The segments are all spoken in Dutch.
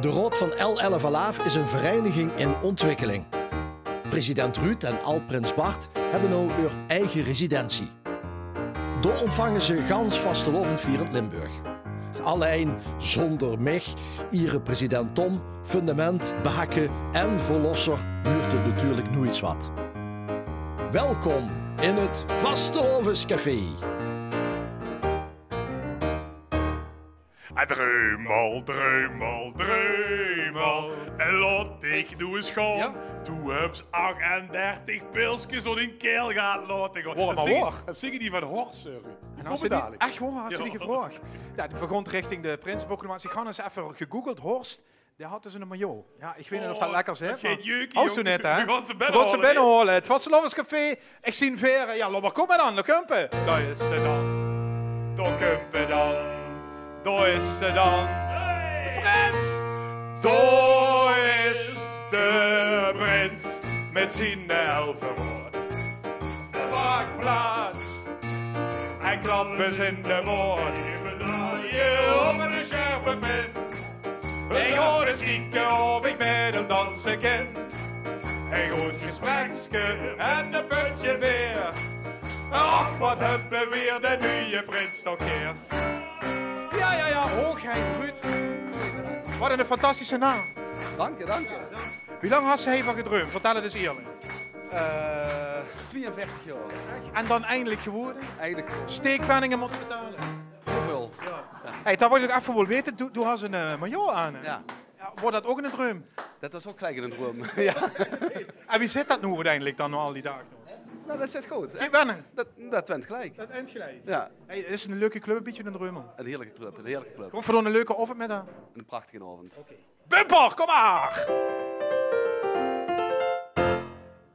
De Rood van El Alaaf is een vereniging in ontwikkeling. President Ruud en Alt-Prins Bart hebben nu hun eigen residentie. Daar ontvangen ze gans vastelovendvierend Limburg. Alleen zonder mij, ihre president Tom, fundament, baken en verlosser duurt het natuurlijk nooit wat. Welkom in het Vastelovenscafé. Dreumel, dreumel, dreumel. En laat ik doe eens gaan. Ja? Toen heb 38 pilsjes door in keel gaat laten gaan. Hoor maar zingen- hoor. Dat zingen die van Horst, Ruud. En Kom als ze maar die, dadelijk. echt hoor, als ze Ja. die gevraagd. Ja, die begon richting de Prinsenproclamatie. Ik ga eens even gegoogeld. Horst, die had dus een maillot. Ja, ik weet niet of dat lekker is. dat geeft jeukje, Hou zo jong. net, hè? We gaan ze We gaan ze binnenhalen, binnenhalen. Het Vastelovenscafé. Ik zie een veren. Ja, laat maar komen dan. Dan kumpen. Daar is ze dan. Daar komt we dan. Daar is ze dan. De prins! Daar is de prins. Met zijn elfenwoord. De wachtplaats. Hij klappen ze in de moord. Je onder de scherpe pin. Ik hoor eens kijken of ik met hem dansen kan. Een goed gesprekske en een putje weer. Ach, wat hebben we weer de nieuwe prins nog keer. Ja, hoogheid, Ruud. Wat een fantastische naam. Dank je, dank je. Wie lang had ze hiervan gedroomd? Vertel het eens eerlijk. 42 jaar. En dan eindelijk geworden? Eigenlijk Steekpenningen moeten betalen. heel veel. Hey, dat wil ik even wel weten. Doe had ze een maillot aan. Hè? Ja, Ja, wordt dat ook een droom? dat was ook gelijk in een droom. Ja. En wie zit dat nu uiteindelijk dan al die dagen? Nou, dat zit goed. Geen wennen. Dat went gelijk. Dat eind gelijk. Ja, Hey, het is een leuke club, een beetje een droom. een heerlijke club, een heerlijke club. Gewoon voor een leuke oven met haar. Een prachtige avond. Bumper, kom maar!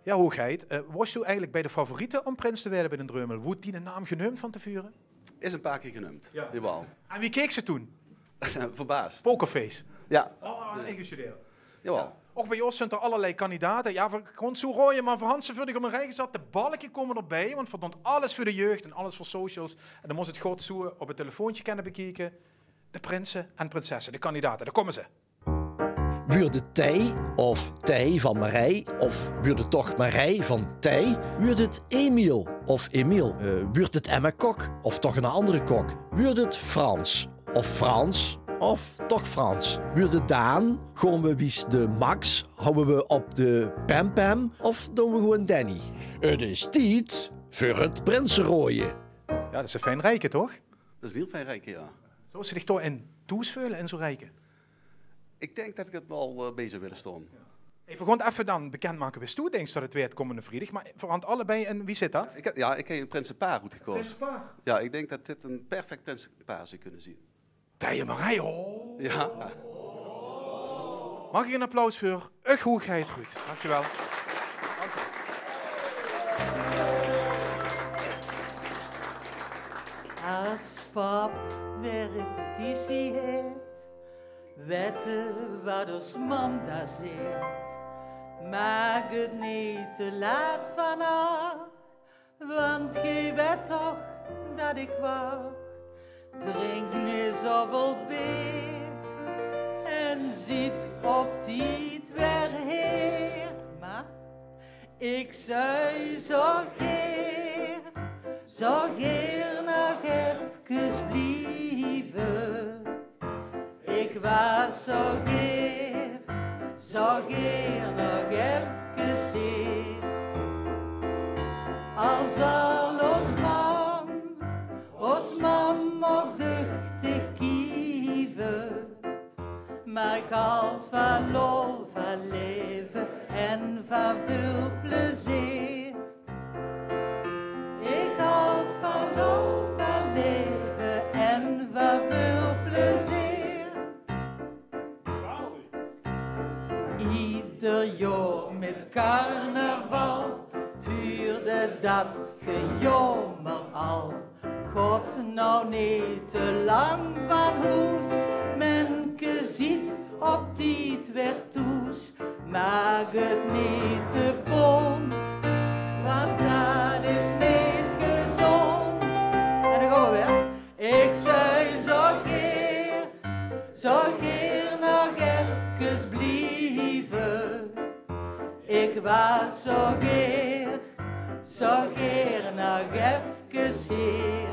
Ja, hoogheid. Was u eigenlijk bij de favorieten om prins te worden bij een Dreumel? Wordt die de naam genoemd van tevoren? Is een paar keer genoemd. Ja. Jawel. En wie keek ze toen? Verbaasd. Pokerface. Ja, Oh, ingestudeerd. jawel. Ook bij ons zijn er allerlei kandidaten. Ja, gewoon zo rooien, maar voor Hansen vind ik om een rij gezet. De balken komen erbij, want verdont alles voor de jeugd en alles voor socials. En dan moest het goed zo op het telefoontje kunnen bekijken. De prinsen en prinsessen, de kandidaten, daar komen ze. Wurde Tij of Tij van Marij of wurde toch Marij van Tij? Wurde het Emiel of Emiel? Wordt het Emma Kok of toch een andere kok? Wordt het Frans of Frans of toch Frans? Wurde Daan? Gaan we wies de Max? Houden we op de Pam Pam of doen we gewoon Danny? Het is tijd voor het prinsenrooien. Ja, dat is een fijn rijken, toch? Dat is een heel fijn rijke, ja. Zo ze zich toch in toesveulen en zo rijken. Ik denk dat ik het wel bezig willen staan. Even gewoon even dan bekendmaken wist toe, denk je dat het weer komende vrijdag. Maar voor hand allebei, en wie zit dat? Ik heb een prinsenpaar goed gekozen. Ja, ik denk dat dit een perfect prinsenpaar zou kunnen zien. Tije Marij, oh. Ja. Mag ik een applaus voor Ugh Hoogheid goed? Dankjewel. Als pap weer repetitie heeft, weten wat ons mam daar zit. Maak het niet te laat vanaf, want je weet toch dat ik wacht. Drink nu zoveel bier en ziet op tijd weer heer. Maar ik zou zo geer nog even blijven. Ik was zo geer nog even hier. Als al ons mam ook duchtig kieven. Maar ik houd van lol, van leven en van veel plezier. Ik houd van lol, van leven en van veel plezier. Ieder jaar met carnaval huurde dat gejommer al. God nou niet te lang van hoes, menke ziet op tijd weer toes. Maak het niet te bont, want dat is niet gezond. En dan gaan we weer. Ik zei zo keer nog even Ik was zo geer nog even hier.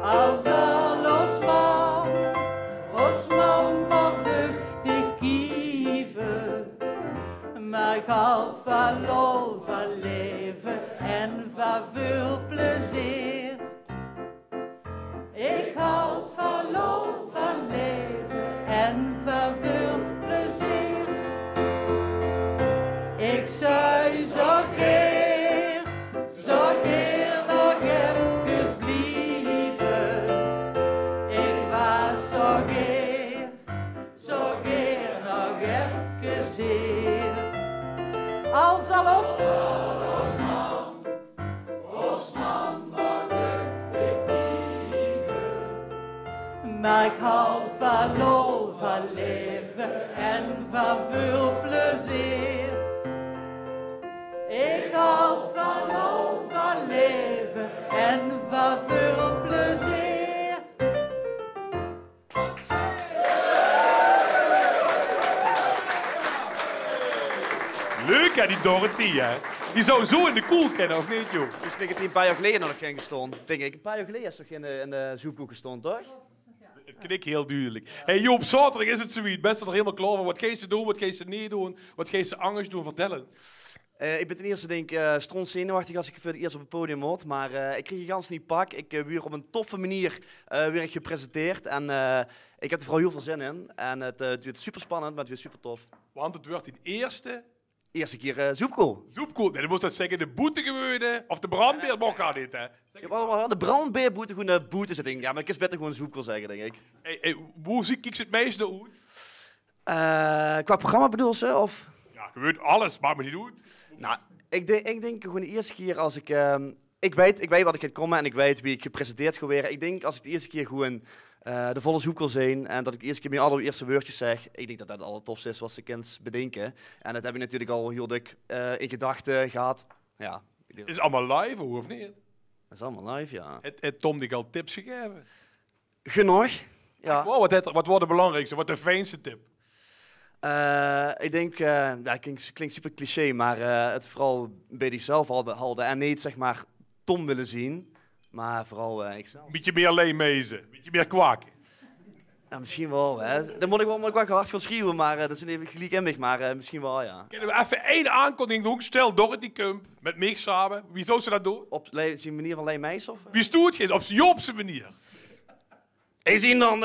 Als alles man mag duchtig kieven. Maar ik houd van lol, van leven en van veel plezier. Ik houd van lol, van leven en van veel plezier. Ik zou zo geer nog even blijven. Ik was zo geer nog even hier. Als alles man nog duchtig kieven. Maar ik houd van lol, van leven en van veel plezier. Ik houd van lol, van leven en van veel plezier. Leuk hè, die Dorothy hè. Die zou zo in de koel kennen, of niet joh? Dus ik het een paar jaar geleden nog geen gestond. Denk ik, een paar jaar geleden is toch in de zoepkoek gestond, toch? Het klinkt heel duidelijk. Hey Joop, zaterdag is het zoiets. Best er helemaal klaar voor. Wat ga je doen, wat ga je niet doen, wat ga je angst doen, vertel het. Ik ben ten eerste denk ik stront zenuwachtig als ik voor het eerst op het podium word, maar ik kreeg je gans niet pak. Ik weer op een toffe manier weer gepresenteerd en ik heb er vooral heel veel zin in. En het wordt super spannend, maar het wordt super tof. Want het wordt die Eerste keer zoepkool. zoepkoel. Nee, dan moest dat zeggen de boetegewone of de brandbeer mocht gaan dit hè. De brandbeerboete, gewoon de boete zitting. Ja, maar ik kan beter gewoon zoepkool zeggen, denk ik. Hey, hoe zie ik het meeste uit? Qua programma bedoel ze, of? Ja, je weet alles, maakt me niet uit. Nou, ik denk gewoon de eerste keer als ik... Ik weet wat ik ga komen en ik weet wie ik gepresenteerd ga weer. Ik denk als ik de eerste keer gewoon de volle zoek wil zijn en dat ik de eerste keer mijn allereerste woordjes zeg, ik denk dat dat het allertofste is wat ze kind bedenken. En dat heb ik natuurlijk al heel dik in gedachten gehad. Ja. Is het allemaal live of niet? Dat is allemaal live, ja. Het Tom die al tips gegeven? Genoeg, ja. Wow, wat wordt de belangrijkste, wat de fijnste tip? Ik denk, het klinkt super cliché, maar het vooral bij jezelf houden en niet zeg maar Tom willen zien, maar vooral ikzelf. Een beetje meer leemezen, een beetje meer kwaken. Ja, misschien wel, hè. Dan moet ik wel hard gaan schreeuwen, maar dat is even gelijk in mij, maar misschien wel, ja. Kunnen we even één aankondiging doen? Stel Dorothy Kump met mij samen. Wie zou ze dat doen? Op zijn manier van Lijn Meijs, of? Wie stoert geen? Op Joopse manier. Ik zie dan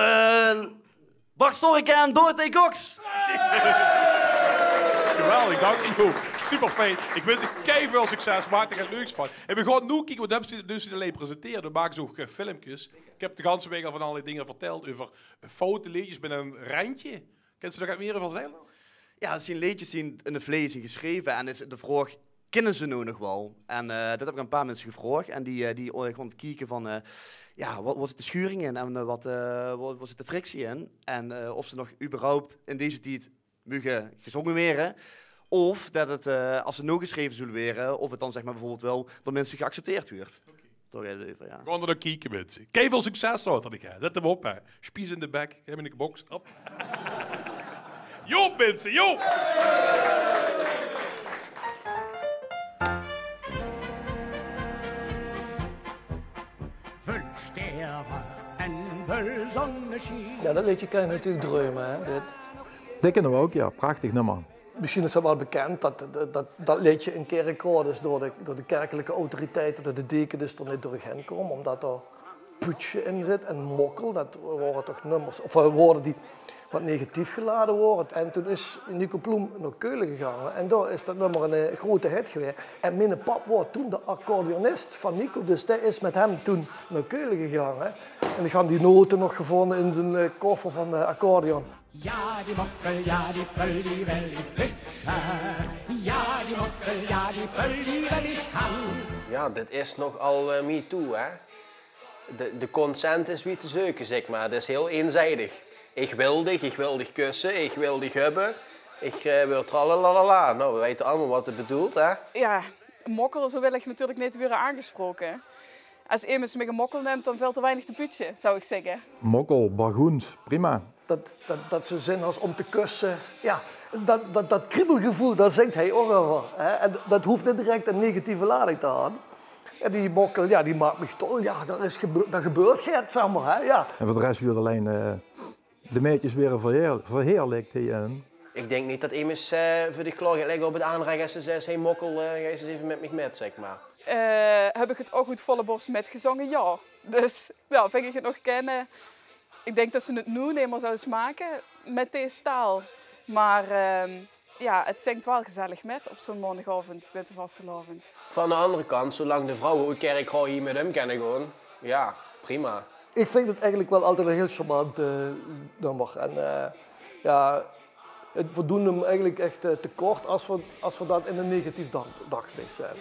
Bart Stork en Dorothy Cox. Geweldig, dank je. Super fijn. Ik wens je keiveel succes. Maak er het leuks van. En we gaan nu kijken, wat hebben ze dus alleen presenteren. We maken zo filmpjes. Ik heb de hele week al van allerlei dingen verteld over foute liedjes met een randje. Kan ze daar wat meer over vertellen? Ja, dat zijn liedjes die in de vlees zijn geschreven en is de vraag, kennen ze nu nog wel? En dat heb ik een paar mensen gevraagd en die gewoon kijken van, ja, wat zit de schuring in en wat zit de frictie in? En of ze nog überhaupt in deze tijd mogen gezongen worden. Of dat het, als ze nog geschreven zullen worden, of het dan zeg maar bijvoorbeeld wel door mensen geaccepteerd wordt. Okay. Toch even, ja. We gaan er nog kijken, mensen. Kijk veel succes, dat ik heb. Zet hem op, hè. Spies in de bek, hem in de box. Op. Joop, mensen, joop! Ja, dat liedje kan je natuurlijk dromen, hè. Dat kennen we ook, ja. Prachtig nummer. Misschien is het wel bekend dat liedje een keer record is door de kerkelijke autoriteiten, door de deken dus er niet doorheen komen, omdat er putje in zit en mokkel. Dat waren toch nummers, of woorden die wat negatief geladen worden. En toen is Nico Ploem naar Keulen gegaan en daar is dat nummer een grote hit geweest. En mijn pap was toen de accordeonist van Nico, dus die is met hem toen naar Keulen gegaan. Hè. En ik had die noten nog gevonden in zijn koffer van de accordeon. Ja, die mokkel, ja, die pul, die wil ik putsen. Ja, die mokkel, ja, die pul, die wil ik gaan. Ja, dit is nogal me too, hè. De consent is wie te zeuken, zeg maar. Dat is heel eenzijdig. Ik wil dich kussen, ik wil dich hebben. Ik wil tralalala. Nou, we weten allemaal wat het bedoelt, hè. Ja, mokkel, zo wil ik natuurlijk niet weer aangesproken. Als iemand me een mokkel neemt, dan valt er weinig te putje, zou ik zeggen. Mokkel, bargoens, prima. dat ze zin had om te kussen. Ja, dat kriebelgevoel, daar zingt hij ook over. Hè? En dat hoeft niet direct een negatieve lading te hebben. En die mokkel, ja, die maakt me dol. Ja, dat gebeurt het, zeg maar. Hè? Ja. En voor de rest wordt alleen de meisjes weer verheerlijkt hierin. Ik denk niet dat iemand voor de klaar gaat leggen op het aanrecht als ze zegt, hey mokkel, ga eens even met me met, zeg maar. Heb ik het ook goed volle borst metgezongen? Ja. Dus ja, vind ik het nog kennen. Ik denk dat ze het nu niet meer zouden smaken met deze taal. Maar ja, het zingt wel gezellig met op zo'n maandagavond, met de vastelavond. Van de andere kant, zolang de vrouwen uit kerk gewoon hier met hem kennen gaan, ja, prima. Ik vind het eigenlijk wel altijd een heel charmant nummer. En ja, het voldoen hem eigenlijk echt tekort als we dat in een negatief daglicht zetten.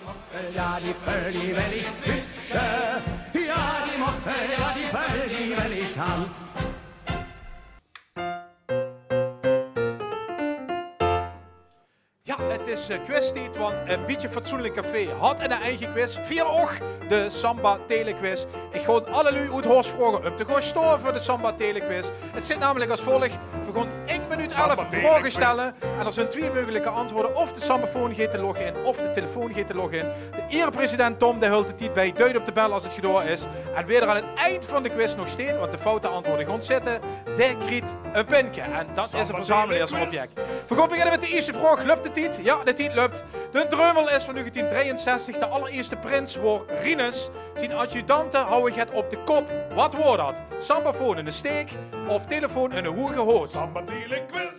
Ja, die Pölli will ich küssen. Ja, die Mokkel, ja, die Pölli will ich haben. Ja, het is quiztijd, want een beetje fatsoenlijk café had een eigen quiz. Vier oog, de Samba Telequiz. Ik ga alle lui uit Horst vragen om te gaan staan voor de Samba Telequiz. Het zit namelijk als volgt. We gaan 1 minuut 11 vragen stellen. En er zijn 2 mogelijke antwoorden. Of de sambafoon gaat te loggen in, of de telefoon gaat te loggen in. De erepresident Tom, die hult het niet bij. Duid op de bel als het gedaan is. En wie er aan het eind van de quiz nog steekt, want de foute antwoorden gaan zitten, die krijgt een puntje. En dat is een verzamelaarsobject. We gaan beginnen met de eerste vraag. Lukt de tijd? Ja, de tijd lukt. De dreumel is van 1963. De allereerste prins wordt Rinus. Zijn adjudanten houden het op de kop. Wat wordt dat? Sambafoon in de steek of telefoon in een hoge hoed? Samba Telequiz.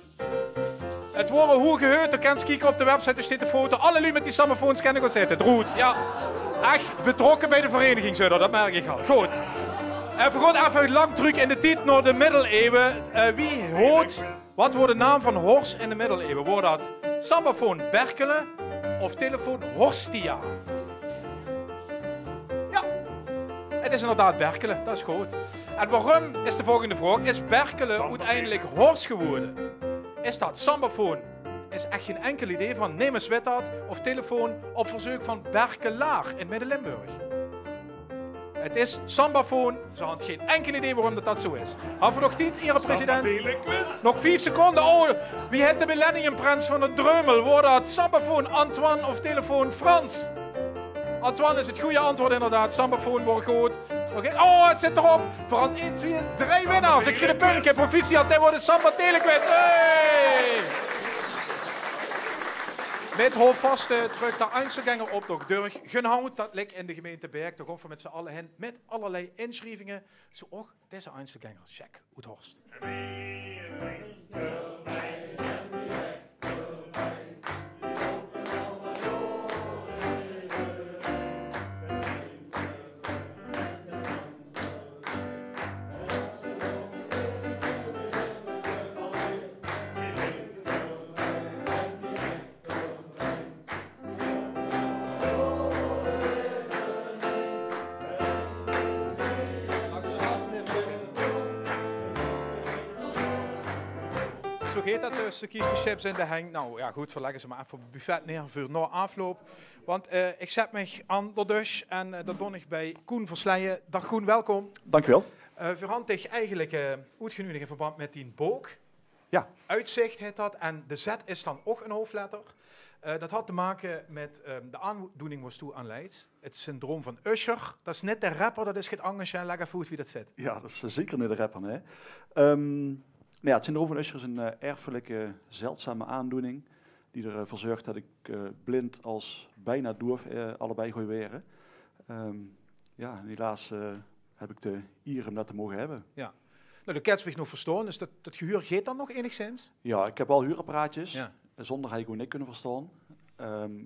Het wordt een hoge hoed. Je kan kijken op de website, er staat de foto. Alle lui met die sambafoons kennen gaan zitten. Het roet. Ja. Echt betrokken bij de vereniging, zo, dat merk ik al. Goed. En we gaan even lang terug in de tijd naar de middeleeuwen. Wie hoort... Wat wordt de naam van Horst in de middeleeuwen? Wordt dat sambafoon Berkele of telefoon Horstia? Ja, het is inderdaad Berkele, dat is goed. En waarom is de volgende vraag? Is Berkele uiteindelijk Horst geworden? Is dat sambafoon? Is echt geen enkel idee van neem eens wet dat of telefoon op verzoek van Berkelaar in Midden-Limburg. Het is sambafoon. Ze hadden geen enkel idee waarom dat zo is. Hebben we nog tijd, erepresident? Nog 5 seconden. Oh, wie heeft de millenniumprins van het dreumel? Wordt dat sambafoon Antoine of telefoon Frans? Antoine is het goede antwoord inderdaad. Sambafoon wordt goed. Oké. Oh, het zit erop. Voor 1, 2, 3 winnaars. Ik geef de puntje. Proficiat. Dit wordt de Samba Telequiz. Hey! Met hoofdvaste terug de Einzelganger op door Durg. Genhoud, dat ligt in de gemeente Berg. Daar gaan we met z'n allen heen met allerlei inschrijvingen. Zo ook deze Einzelganger. Check, uit Horst. Zo gaat dat dus, de kies de chips in de heng. Nou ja goed, verleggen ze maar even op het buffet neer voor na afloop. Want ik zet me aan de dus en dat doe ik bij Koen Versleijen. Dag Koen, welkom. Dank u wel. Verhandig eigenlijk uitgenodigd in verband met die boek. Ja. Uitzicht heet dat en de Z is dan ook een hoofdletter. Dat had te maken met de aandoening was toe aan Leids. Het syndroom van Usher. Dat is net de rapper, dat is geen Angers. Leg even uit wie dat zit. Ja, dat is zeker niet de rapper. Hè. Nou ja, het syndroom van Usher is een erfelijke, zeldzame aandoening die ervoor zorgt dat ik blind als bijna doof allebei gooi weren. Ja, helaas heb ik de eer om dat te mogen hebben. Ja. Nou, de kent nog verstaan, dus dat gehuur geeft dan nog enigszins? Ja, ik heb al huurapparaatjes. Ja. Zonder hij gewoon niet kunnen verstaan.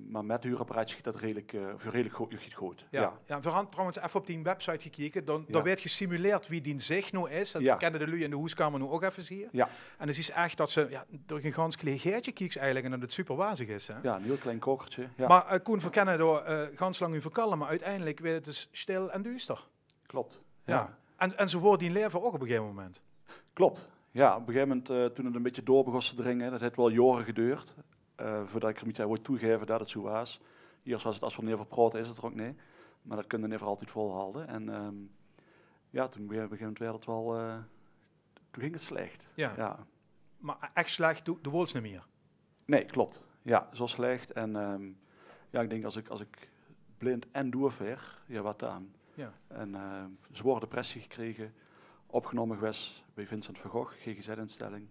Maar met huurapparaatjes schiet dat redelijk goed. Ja. Ja, we hadden trouwens even op die website gekeken. Dan werd gesimuleerd wie die zich nou is. Dat kennen de lui in de huiskamer nu ook even zien. Ja. En het is echt dat ze door een gans klegeertje kieks eigenlijk en dat het super wazig is. Hè? Ja, een heel klein kokertje. Ja. Maar Koen, we kennen door gans lang u verkallen, maar uiteindelijk werd het dus stil en duister. Klopt. Ja. En ze worden in leven ook op een gegeven moment. Klopt. Ja, op een gegeven moment toen het een beetje door begon te dringen, dat heeft wel jaren geduurd. Voordat ik er niet wou toegeven dat het zo was. Eerst was het als we neer praten is het er ook niet. Maar dat kunnen we never altijd volhouden. En ja, toen op een gegeven moment werd het wel toen ging het slecht. Ja. Ja. Maar echt slecht, de woels niet meer. Nee, klopt. Ja, zo slecht. En ja, ik denk als ik blind en doof werd, ja, wat dan? Ja. En zware depressie gekregen, opgenomen geweest bij Vincent van Gogh, GGZ-instelling.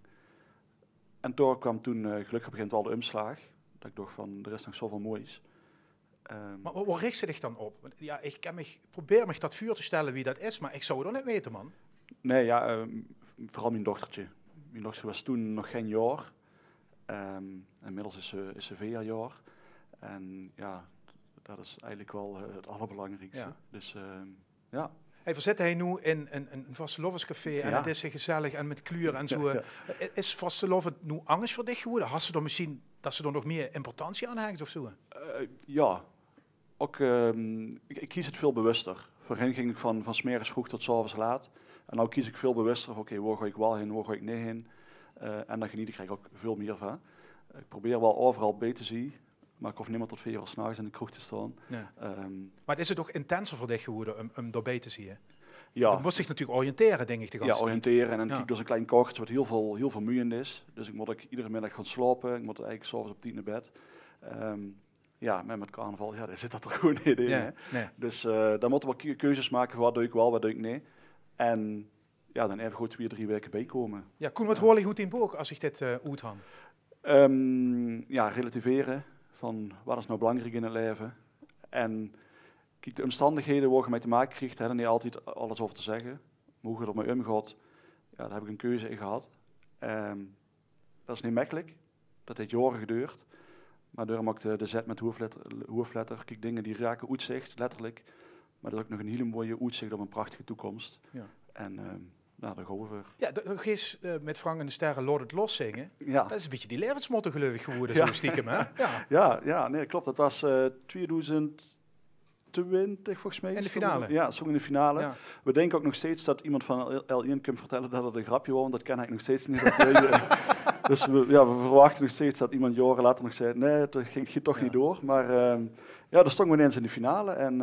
En toen kwam gelukkig begint wel de omslag, dat ik dacht van, er is nog zoveel moois. Maar waar richt ze zich dan op? Want, ja, ik probeer me dat vuur te stellen wie dat is, maar ik zou het nog niet weten, man. Nee, ja, vooral mijn dochtertje. Mijn dochter was toen nog geen jaar. Inmiddels is ze 4 jaar. En ja, dat is eigenlijk wel het allerbelangrijkste. Ja. Dus ja. Hey, we zitten nu in een vastelovenscafé en het is gezellig en met kleur en zo. Ja. Is vasteloven nu angst voor dich geworden? Had ze er misschien dat ze er nog meer importantie aan hangt of zo? Ja, ook, ik kies het veel bewuster. Voorheen ging ik van 's middags vroeg tot 's avonds laat. En nu kies ik veel bewuster van oké, waar ga ik wel heen, waar ga ik niet heen. En dan geniet ik er ook veel meer van. Ik probeer wel overal bij te zien, maar ik hoef niet meer tot 4 uur 's nachts in de kroeg te staan. Ja. Maar is het ook intenser voor dich geworden om daarbij te zien? Ja. Je moet zich natuurlijk oriënteren, denk ik. Ja, oriënteren. En dan kijk ik dus een klein kochtje wat heel vermoeiend is. Dus ik moet ook iedere middag gaan slapen. Ik moet eigenlijk 's avonds op 10 naar bed. Ja, met carnaval, ja, daar zit dat er gewoon niet in. Ja, nee. Dus dan moeten we keuzes maken van wat doe ik wel, wat doe ik niet. En ja, dan even goed 2-3 weken bijkomen. Ja, Koen, wat hoor je goed in boek als ik dit uithan? Ja, relativeren van wat is nou belangrijk in het leven. En kijk, de omstandigheden waar je mee te maken krijgt, daar niet altijd alles over te zeggen. Maar hoe je ermee omgaat, ja, daar heb ik een keuze in gehad. Dat is niet makkelijk. Dat heeft jaren geduurd. Maar daarom ook de zet met hoofdletter. Kijk, dingen die raken uitzicht, letterlijk. Maar dat is ook nog een hele mooie uitzicht op een prachtige toekomst. Ja. En nou, daar gaan we voor. Ja, nog eens met Frank en de Sterren Lord het Los zingen. Ja. Dat is een beetje die levensmotto gelukkig geworden, Ja. zo stiekem, hè? Ja, nee, klopt. Dat was 2020 volgens mij. In de finale? Ja, zo in de finale. Ja. We denken ook nog steeds dat iemand van L1 kan vertellen dat het een grapje was, want dat ken ik nog steeds niet. Dus we verwachten nog steeds dat iemand jaren later nog zei, nee, dat ging toch niet door. Maar ja, daar stonden we ineens in de finale en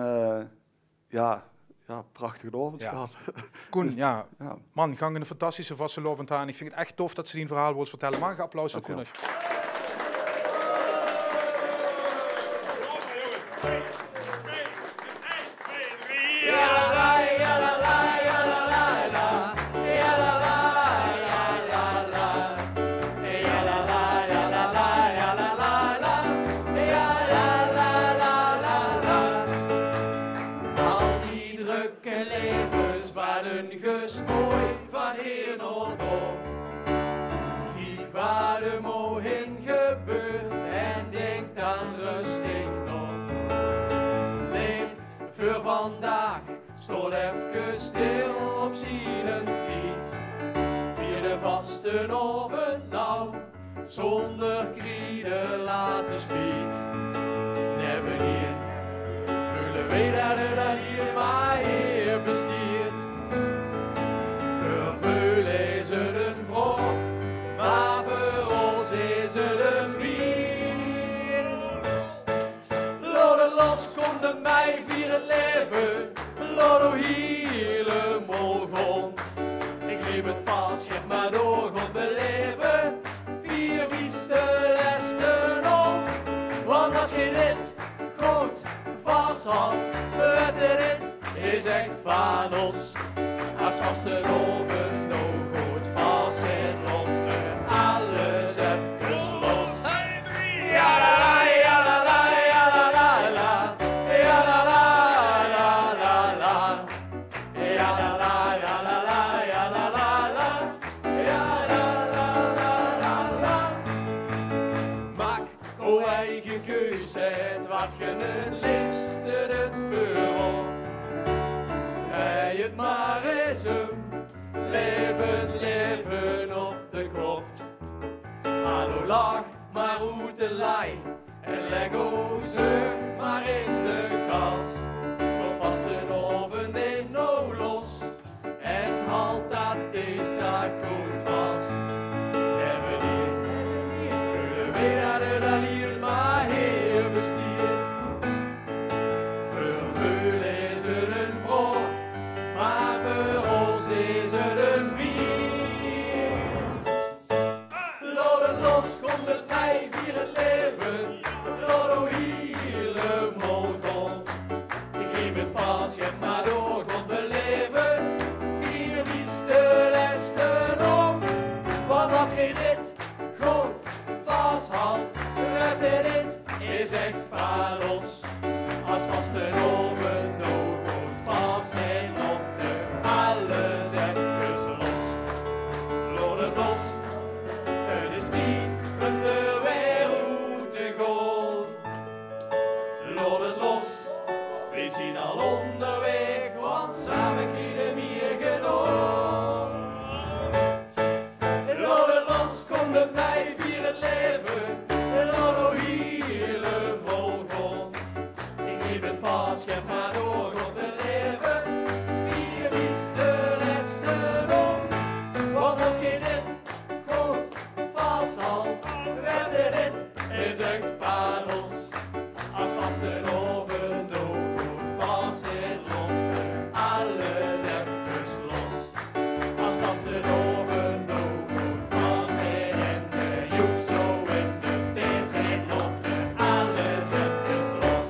ja, prachtig avond gehad. Koen, ja, man, gang een fantastische vastelovend aan. Ik vind het echt tof dat ze die een verhaal wil vertellen. Mag ik een applaus voor Koen? Vandaag stond even stil op zijn tiet. Vier de vaste oven nou, zonder krieden laten spiet. Nevenien vullen wij dat hier maar hier bestiert. Voor velen is het een vroeg, maar voor ons is het een bier. Lode los, komt de mij vieren leven. Lodo helemaal grond. Ik leef het vast, geef maar door, God beleven. 4 wiesten lesten om. Want als je dit goed vast had, weet dit is echt van ons. Als vast een oven nog goed vast zit, loopt er alles even los. Ja, la, la, ja, la, la, ja, la, la, la. Ja, la, la. Wat je het liefste het voor draai het maar eens leven op de kop. Hallo lach maar uit de lijn en leg ozer maar in de kast. Nog vast een oven in no los en halt dat is daar goed vast. Hebben die vullen we dat hier maar hier bestiert. Vervullen is het een vroeg, maar voor ons is het een bier. los, komt het mij vieren leven. Lodo hele molgol. Ik geef het vast, je maar door, komt beleven. 4 bieste lesten om. Want als geen dit groot vast had, red de dit is echt valos. Als vast een oven, no goed vast en op de alles even los. Loden los, het is niet een wereldgolf. Loden los, we zien al onderweg, want samen krijgen we genoeg. Loden los, komt het mij vieren leven. Lodo hele molgol. Ik geef het vast, geef maar door, op de leven. 4 bieste lessen om. Want als je dit goed vasthoudt, redde dit is echt valos. Als vast een oven dood goed vast in lonten, alles even los. Als vast een oven dood goed vast in de joep zo in de tis in lonten, alles even los.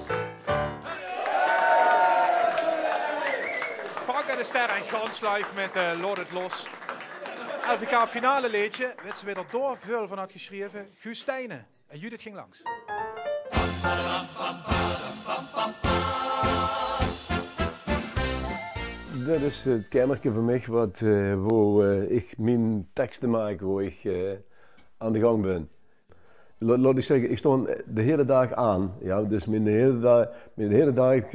Frank en de Ster en Gans live met Lord het Los. LVK finale liedje, werd ze weer door veel van had geschreven. Guus Stijnen en Judith ging langs. Dat is het kamertje voor mij wat, waar ik mijn teksten maak, waar ik aan de gang ben. Laat ik zeggen, ik stond de hele dag aan. Ja, dus mijn hele dag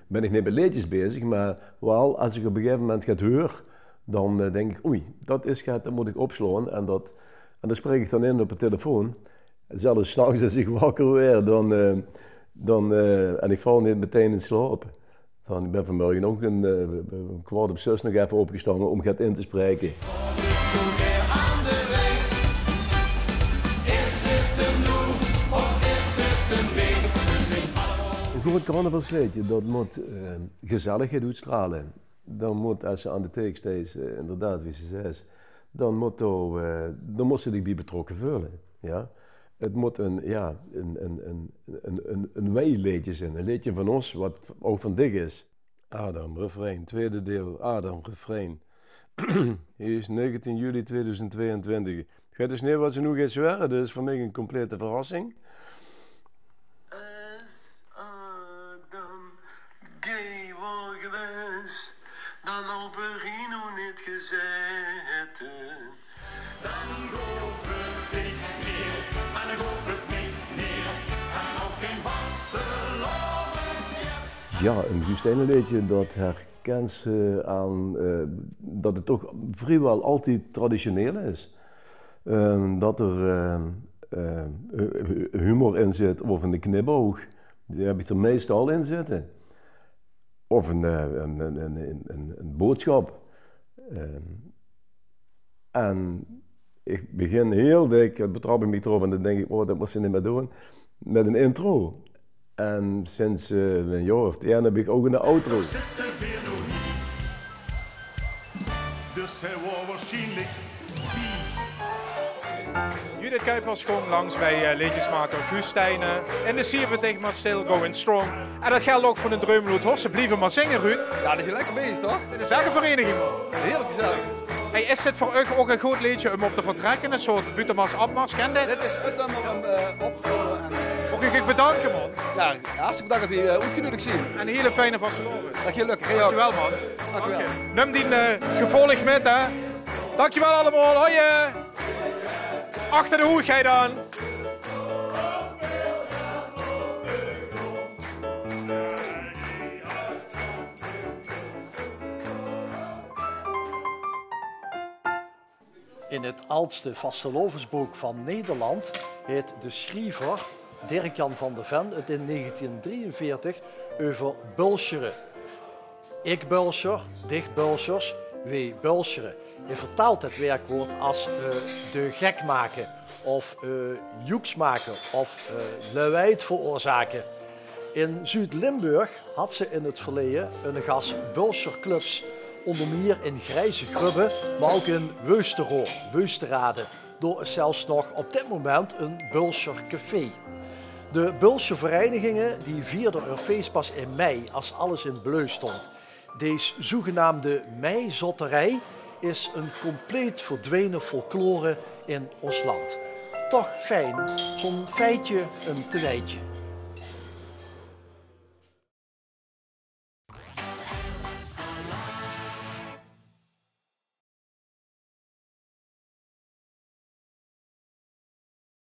ben ik niet met liedjes bezig, maar wel als ik op een gegeven moment het hoor, dan denk ik, oei, dat moet ik opslaan en dat spreek ik dan in op de telefoon. Zelfs 's nachts als ik wakker werd, en ik val niet meteen in slaap. Ik ben vanmorgen ook een 5:15 nog even opgestaan om het in te spreken. Een goed carnavalsliedje, dat moet gezelligheid uitstralen. Dan moet, als je aan de tekst is, inderdaad, wie ze zegt, dan moet ze zich bij betrokken voelen. Ja? Het moet een wij-liedje zijn, een liedje van ons, wat ook van dich is. Adam, refrein, tweede deel, Adam, refrein. Hier is 19 juli 2022. Het gaat dus niet wat ze nu gaat zweren, dat is voor mij een complete verrassing. Als Adam gay was geweest, dan over Rino niet gezeten. Dan goof het ik neer, en dan goof het niet neer, en ook geen vaste lovensjet. Ja, een Guus Stijnen liedje, dat herkent ze aan dat het toch vrijwel altijd traditioneel is. Dat er humor in zit, of een knipoog, die heb ik er meestal in zitten. Of een boodschap. En ik begin heel dik, betrap ik me erop en dan denk ik, oh, dat moet ze niet meer doen, met een intro. En sinds een jaar of 10 heb ik ook een outro. Dus hij was waarschijnlijk Judith Kuipers gewoon langs bij liedjesmaker Guus Stijnen. In de 70 maar still going strong. En dat geldt ook voor de Dreumloed Hossen. Blijven maar zingen, Ruud. Ja, dat is lekker bezig, toch? Dit is elke vereniging, man. Heerlijk gezellig. Hey, is dit voor u ook een goed liedje om op te vertrekken? Een soort buitenmars-abmars, ken dit? Dit is het nummer om opgehouden. Mag ik je bedanken, man? Ja, hartstikke bedankt dat je uitgenodigd zien. En een hele fijne vastelovend. Dat je lukt. Dankjewel, man. Dankjewel. Neem die gevolg met, hè. Dankjewel allemaal. Hoi. Achter de hoed ga je dan. In het oudste vastelovensboek van Nederland heeft de schrijver Dirk-Jan van der Ven het in 1943 over bulscheren. Ik bulscher, dich bulschers, wij bulscheren. Je vertaalt het werkwoord als de gek maken, of joeks maken, of luid veroorzaken. In Zuid-Limburg had ze in het verleden een gas bulscherclubs, onder meer in Grijze Grubbe, maar ook in Weusterode. door is zelfs nog op dit moment een Bulscher café. De Bulscher verenigingen die vierden hun feest pas in mei, als alles in bleu stond. Deze zogenaamde meizotterij is een compleet verdwenen folklore in ons land. Toch fijn, zo'n feitje een te wijtje.